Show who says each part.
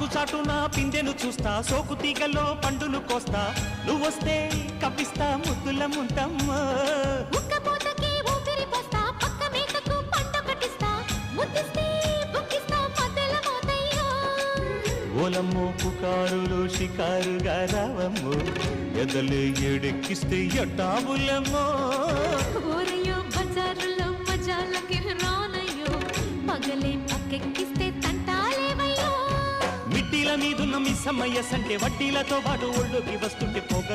Speaker 1: చాటున పిందెను చూస్తా, సోకు తీగల్లో పండును కోస్తా, నువ్వొస్తే కప్పిస్తా ముద్దుల ముంతమ్మ.
Speaker 2: ఉక్కపోతకి ఊపిరి పోస్తా, పక్క మేకకు పంట కట్టిస్తా, ముద్దిస్తే బుక్కిస్తా మధ్యల మోతయ్యో.
Speaker 1: ఓలమ్మో పుకారులో షికారుగా రావమ్మో, ఎదలు ఎడెక్కిస్తే ఎట్టాబులమ్మో.
Speaker 2: ఊరయ్యో బజారులో మజాలకి రానయ్యో, పగలే పక్కెక్కిస్తే తంటాలేవయ్యో.
Speaker 1: మిట్టిల మీదున్న మిస్సమ్మయ్య సంటే వడ్డీలతో పాటు ఒళ్ళోకి వస్తుంటే పొగ